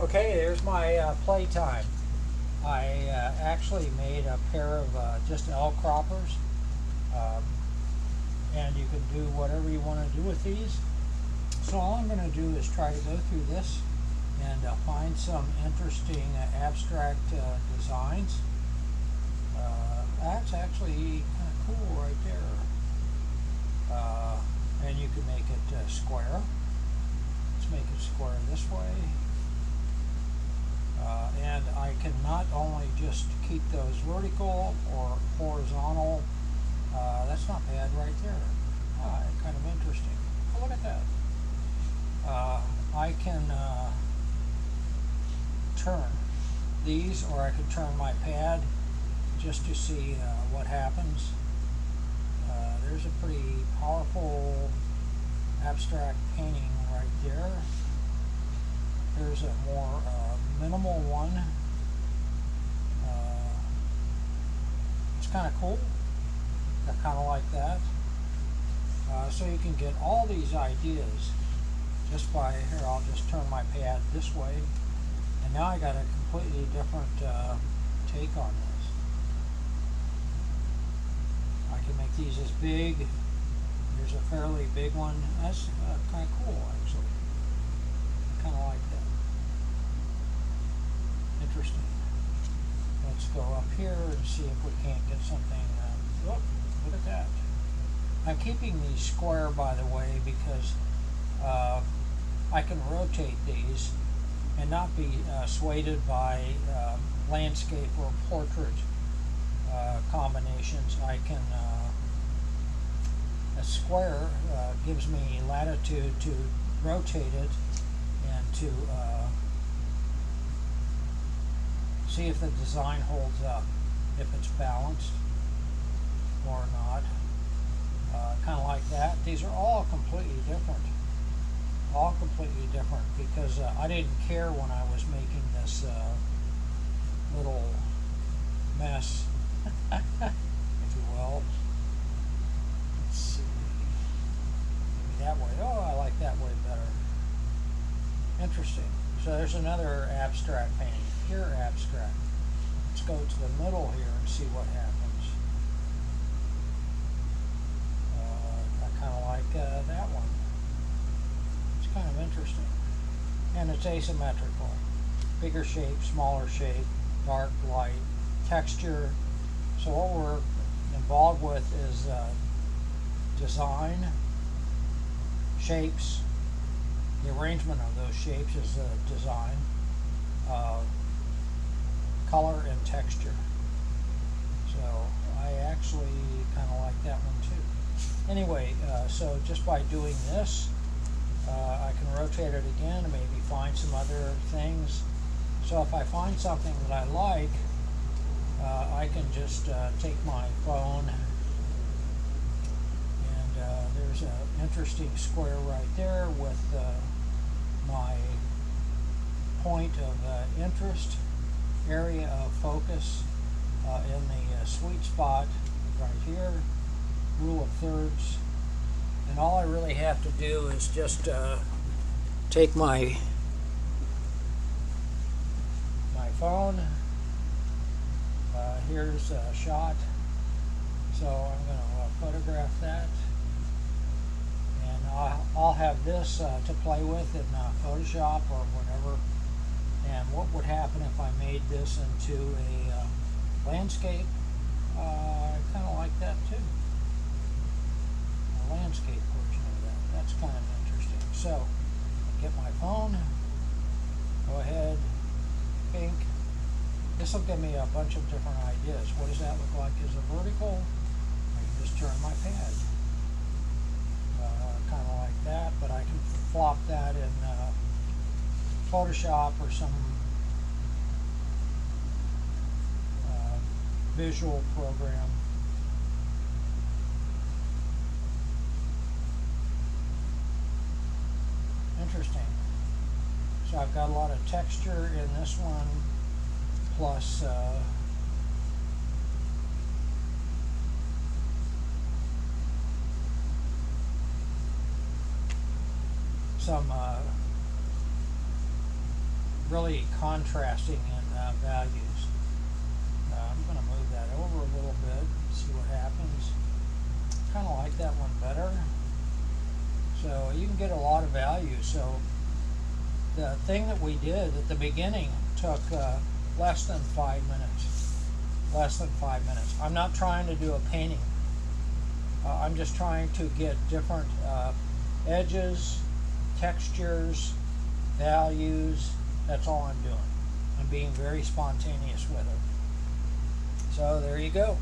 Okay, there's my play time. I actually made a pair of just L croppers, um, and you can do whatever you want to do with these. So all I'm going to do is try to go through this and find some interesting abstract designs. That's actually kind of cool right there. And you can make it square. Let's make it square this way. And I can not only just keep those vertical or horizontal. That's not bad right there. Kind of interesting. Oh, look at that. I can turn these, or I could turn my pad just to see what happens. There's a pretty powerful abstract painting right there. There's a more minimal one. It's kind of cool. I kind of like that. So you can get all these ideas just by, here I'll just turn my pad this way, and now I got a completely different take on this. I can make these as big. There's a fairly big one. That's kind of cool actually. Kind of like that. Interesting. Let's go up here and see if we can't get something. Look at that. I'm keeping these square, by the way, because I can rotate these and not be swayed by landscape or portrait combinations. I can a square gives me latitude to rotate it and to see if the design holds up, if it's balanced or not. Kind of like that. These are all completely different. All completely different, because I didn't care when I was making this little mess, if you will. Let's see. Maybe that way. Oh, I like that way better. Interesting. So there's another abstract painting. Pure abstract. Let's go to the middle here and see what happens. I kind of like that one. It's kind of interesting. And it's asymmetrical. Bigger shape, smaller shape, dark, light, texture. So what we're involved with is design, shapes. The arrangement of those shapes is design, color, and texture. So I actually kind of like that one too. Anyway, so just by doing this, I can rotate it again and maybe find some other things. So if I find something that I like, I can just take my phone, and there's an interesting square right there with my point of interest, area of focus in the sweet spot right here, rule of thirds. And all I really have to do is just take my phone. Here's a shot. So I'm going to photograph that. And I'll have this to play with in Photoshop or whatever. And what would happen if I made this into a landscape? I kind of like that too. A landscape version of that. That's kind of interesting. So, get my phone. Go ahead. Pink. This will give me a bunch of different ideas. What does that look like as a vertical? I can just turn my pad. Kind of like that, but I can flop that in Photoshop or some visual program. Interesting. So I've got a lot of texture in this one, plus some really contrasting in values. I'm going to move that over a little bit and see what happens. Kind of like that one better. So you can get a lot of value. So the thing that we did at the beginning took less than 5 minutes. Less than 5 minutes. I'm not trying to do a painting. I'm just trying to get different edges, textures, values. That's all I'm doing. I'm being very spontaneous with it. So there you go.